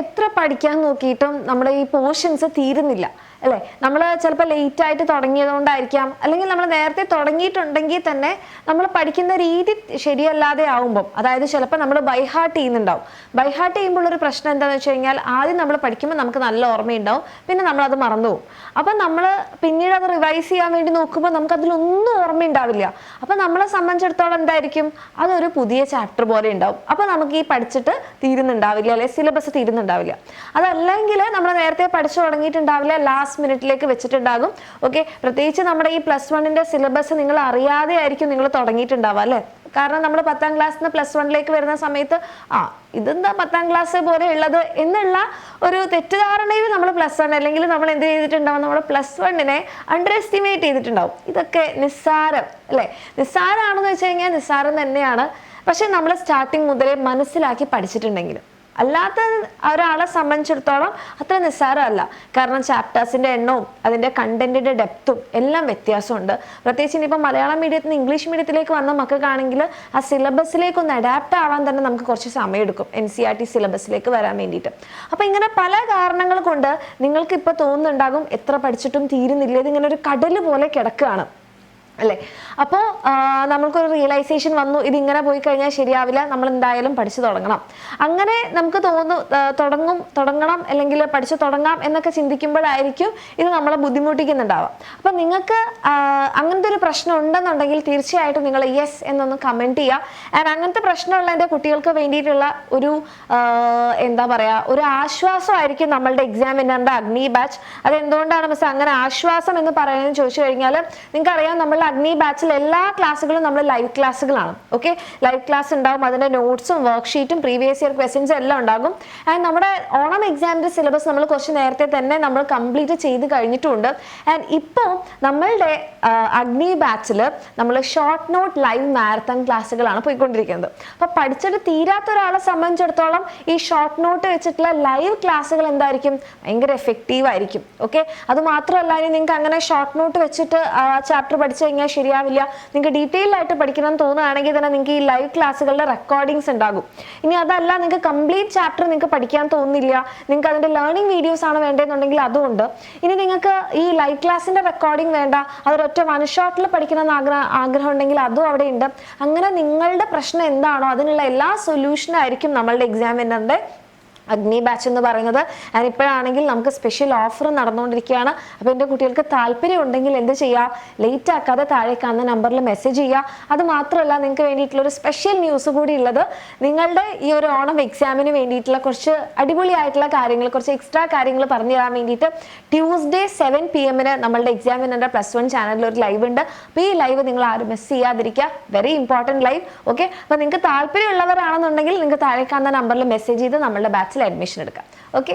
എത്ര പഠിക്കാൻ നോക്കിയിട്ടും നമ്മുടെ ഈ പോർഷൻസ് തീരുന്നില്ല അല്ലേ? നമ്മൾ ചിലപ്പോൾ ലേറ്റ് ആയിട്ട് തുടങ്ങിയതുകൊണ്ടായിരിക്കാം, അല്ലെങ്കിൽ നമ്മൾ നേരത്തെ തുടങ്ങിയിട്ടുണ്ടെങ്കിൽ തന്നെ നമ്മൾ പഠിക്കുന്ന രീതി ശരിയല്ലാതെ ആവുമ്പം, അതായത് ചിലപ്പോൾ നമ്മൾ ബൈഹാർട്ട് ചെയ്യുന്നുണ്ടാവും. ബൈഹാർട്ട് ചെയ്യുമ്പോൾ ഒരു പ്രശ്നം എന്താണെന്ന് വെച്ച് കഴിഞ്ഞാൽ ആദ്യം നമ്മൾ പഠിക്കുമ്പോൾ നമുക്ക് നല്ല ഓർമ്മയുണ്ടാവും, പിന്നെ നമ്മളത് മറന്നുപോകും. അപ്പം നമ്മൾ പിന്നീട് അത് റിവൈസ് ചെയ്യാൻ വേണ്ടി നോക്കുമ്പോൾ നമുക്ക് അതിലൊന്നും ഓർമ്മയുണ്ടാവില്ല. അപ്പം നമ്മളെ സംബന്ധിച്ചിടത്തോളം എന്തായിരിക്കും, അതൊരു പുതിയ ചാപ്റ്റർ പോലെ ഉണ്ടാവും. അപ്പം നമുക്ക് ഈ പഠിച്ചിട്ട് തീരുന്നുണ്ടാവില്ല, അല്ലെ സിലബസ് തീരുന്നുണ്ടാവില്ല. അതല്ലെങ്കിൽ നമ്മൾ നേരത്തെ പഠിച്ചു തുടങ്ങിയിട്ടുണ്ടാവില്ല, ലാസ്റ്റ് മിനിറ്റിലേക്ക് വെച്ചിട്ടുണ്ടാകും. ഓക്കെ, പ്രത്യേകിച്ച് നമ്മുടെ ഈ +1 സിലബസ് നിങ്ങൾ അറിയാതെ ആയിരിക്കും നിങ്ങൾ തുടങ്ങിയിട്ടുണ്ടാവുക അല്ലേ? കാരണം നമ്മൾ 10ാം ക്ലാസ്സിൽ നിന്ന് +1 വരുന്ന സമയത്ത് ഇതെന്താ 10ാം ക്ലാസ് പോലെ ഉള്ളത് എന്നുള്ള ഒരു തെറ്റിദ്ധാരണയിൽ നമ്മൾ +1 അല്ലെങ്കിൽ നമ്മൾ എന്ത് ചെയ്തിട്ടുണ്ടാവും, നമ്മൾ +1 അണ്ടർ എസ്റ്റിമേറ്റ് ചെയ്തിട്ടുണ്ടാവും. ഇതൊക്കെ നിസ്സാരം അല്ലേ? നിസ്സാരമാണെന്ന് വെച്ച് കഴിഞ്ഞാൽ നിസ്സാരം തന്നെയാണ്. പക്ഷെ നമ്മൾ സ്റ്റാർട്ടിങ് മുതലേ മനസ്സിലാക്കി പഠിച്ചിട്ടുണ്ടെങ്കിൽ, അല്ലാത്ത ഒരാളെ സംബന്ധിച്ചിടത്തോളം അത്ര നിസ്സാരമല്ല. കാരണം ചാപ്റ്റേഴ്സിൻ്റെ എണ്ണവും അതിൻ്റെ കണ്ടന്റിൻ്റെ ഡെപ്തും എല്ലാം വ്യത്യാസമുണ്ട്. പ്രത്യേകിച്ച് ഇനിയിപ്പോൾ മലയാളം മീഡിയത്തിൽ നിന്ന് ഇംഗ്ലീഷ് മീഡിയത്തിലേക്ക് വന്ന മക്കൾക്കാണെങ്കിൽ ആ സിലബസിലേക്ക് ഒന്ന് അഡാപ്റ്റ് ആവാൻ തന്നെ നമുക്ക് കുറച്ച് സമയമെടുക്കും, NCERT സിലബസിലേക്ക് വരാൻ വേണ്ടിയിട്ട്. അപ്പോൾ ഇങ്ങനെ പല കാരണങ്ങൾ കൊണ്ട് നിങ്ങൾക്ക് ഇപ്പോൾ തോന്നുന്നുണ്ടാകും എത്ര പഠിച്ചിട്ടും തീരുന്നില്ല, ഇതിങ്ങനെ ഒരു കടൽ പോലെ കിടക്കുകയാണ് അല്ലേ? അപ്പോൾ നമുക്കൊരു റിയലൈസേഷൻ വന്നു, ഇതിങ്ങനെ പോയി കഴിഞ്ഞാൽ ശരിയാവില്ല, നമ്മൾ എന്തായാലും പഠിച്ചു തുടങ്ങണം. അങ്ങനെ നമുക്ക് തുടങ്ങണം അല്ലെങ്കിൽ പഠിച്ചു തുടങ്ങാം എന്നൊക്കെ ചിന്തിക്കുമ്പോഴായിരിക്കും ഇത് നമ്മളെ ബുദ്ധിമുട്ടിക്കുന്നുണ്ടാവാം. അപ്പം നിങ്ങൾക്ക് അങ്ങനത്തെ ഒരു പ്രശ്നം ഉണ്ടെന്നുണ്ടെങ്കിൽ തീർച്ചയായിട്ടും നിങ്ങൾ യെസ് എന്നൊന്ന് കമൻറ്റ് ചെയ്യുക. ആൻഡ് അങ്ങനത്തെ പ്രശ്നമുള്ള എൻ്റെ കുട്ടികൾക്ക് വേണ്ടിയിട്ടുള്ള ഒരു എന്താ പറയുക, ഒരു ആശ്വാസമായിരിക്കും നമ്മളുടെ എക്സാമിനറിൻ്റെ അഗ്നി ബാച്ച്. അതെന്തുകൊണ്ടാണ് മിസ് അങ്ങനെ ആശ്വാസം എന്ന് പറയുന്നത് ചോദിച്ചു കഴിഞ്ഞാൽ, നിങ്ങൾക്കറിയാം നമ്മളുടെ അഗ്നി ബാച്ചിൽ എല്ലാ ക്ലാസ്സുകളും നമ്മൾ ലൈവ് ക്ലാസ്സുകളാണ്. ഓക്കെ, ലൈവ് ക്ലാസ് ഉണ്ടാവും, അതിൻ്റെ നോട്ട്സും വർക്ക്ഷീറ്റും പ്രീവിയസ് ഇയർ ക്വസ്റ്റ്യൻസും എല്ലാം ഉണ്ടാകും. ആൻഡ് നമ്മുടെ ഓണം എക്സാമിൻ്റെ സിലബസ് നമ്മൾ കുറച്ച് നേരത്തെ തന്നെ നമ്മൾ കംപ്ലീറ്റ് ചെയ്ത് കഴിഞ്ഞിട്ടുണ്ട്. ആൻഡ് ഇപ്പോൾ നമ്മളുടെ അഗ്നി ബാച്ചിൽ നമ്മൾ ഷോർട്ട് നോട്ട് ലൈവ് മാരത്തൺ ക്ലാസ്സുകളാണ് പോയിക്കൊണ്ടിരിക്കുന്നത്. അപ്പോൾ പഠിച്ചിട്ട് തീരാത്ത ഒരാളെ സംബന്ധിച്ചിടത്തോളം ഈ ഷോർട്ട് നോട്ട് വെച്ചിട്ടുള്ള ലൈവ് ക്ലാസ്സുകൾ എന്തായിരിക്കും, ഭയങ്കര എഫക്റ്റീവ് ആയിരിക്കും. ഓക്കെ, അത് മാത്രമല്ല, ഇനി നിങ്ങൾക്ക് അങ്ങനെ ഷോർട്ട് നോട്ട് വെച്ചിട്ട് ചാപ്റ്റർ പഠിച്ചു കഴിഞ്ഞാൽ ശരിയാവില്ല, നിങ്ങൾക്ക് ഡീറ്റെയിൽ ആയിട്ട് പഠിക്കണം എന്ന് തോന്നുകയാണെങ്കിൽ തന്നെ നിങ്ങൾക്ക് ഈ ലൈവ് ക്ലാസ്സുകളുടെ റെക്കോർഡിങ്സ് ഉണ്ടാകും. ഇനി അതല്ല, നിങ്ങൾക്ക് കംപ്ലീറ്റ് ചാപ്റ്റർ നിങ്ങൾക്ക് പഠിക്കാൻ തോന്നുന്നില്ല, നിങ്ങൾക്ക് അതിൻ്റെ ലേണിംഗ് വീഡിയോസ് ആണ് വേണ്ടതെന്നുണ്ടെങ്കിൽ അതുകൊണ്ട്. ഇനി നിങ്ങൾക്ക് ഈ ലൈവ് ക്ലാസ്സിൻ്റെ റെക്കോർഡിംഗ് വേണ്ട, അതൊരൊറ്റ വൺ ഷോട്ടിൽ പഠിക്കണമെന്ന് ആഗ്രഹം ഉണ്ടെങ്കിൽ അതും അവിടെ ഉണ്ട്. അങ്ങനെ നിങ്ങളുടെ പ്രശ്നം എന്താണോ അതിനുള്ള എല്ലാ സൊല്യൂഷനും ആയിരിക്കും നമ്മളുടെ എക്സാമിനറിൻ്റെ അഗ്നി ബാച്ച് എന്ന് പറയുന്നത്. ആൻഡ് ഇപ്പോഴാണെങ്കിൽ നമുക്ക് സ്പെഷ്യൽ ഓഫർ നടന്നുകൊണ്ടിരിക്കുകയാണ്. അപ്പോൾ എൻ്റെ കുട്ടികൾക്ക് താല്പര്യം ഉണ്ടെങ്കിൽ എന്ത് ചെയ്യുക, ലേറ്റ് ആക്കാതെ താഴെ കാണുന്ന നമ്പറിൽ മെസ്സേജ് ചെയ്യുക. അത് മാത്രമല്ല, നിങ്ങൾക്ക് വേണ്ടിയിട്ടുള്ളൊരു സ്പെഷ്യൽ ന്യൂസ് കൂടി ഉള്ളത്, നിങ്ങളുടെ ഈ ഒരു ഓണം എക്സാമിന് വേണ്ടിയിട്ടുള്ള കുറച്ച് അടിപൊളിയായിട്ടുള്ള കാര്യങ്ങൾ, കുറച്ച് എക്സ്ട്രാ കാര്യങ്ങൾ പറഞ്ഞു തരാൻ വേണ്ടിയിട്ട് ട്യൂസ്ഡേ 7 PM നമ്മളുടെ എക്സാമിനറിൻ്റെ +1 ചാനലിൽ ഒരു ലൈവ് ഉണ്ട്. അപ്പോൾ ഈ ലൈവ് നിങ്ങൾ ആരും മിസ് ചെയ്യാതിരിക്കുക, വെരി ഇമ്പോർട്ടൻറ്റ് ലൈവ്. ഓക്കെ, അപ്പോൾ നിങ്ങൾക്ക് താല്പര്യമുള്ളവരാണെന്നുണ്ടെങ്കിൽ നിങ്ങൾക്ക് താഴെ കാണുന്ന നമ്പറിൽ മെസ്സേജ് ചെയ്ത് നമ്മളുടെ ബാച്ചിൽ അഡ്മിഷൻ എടുക്കാം. ഓക്കെ.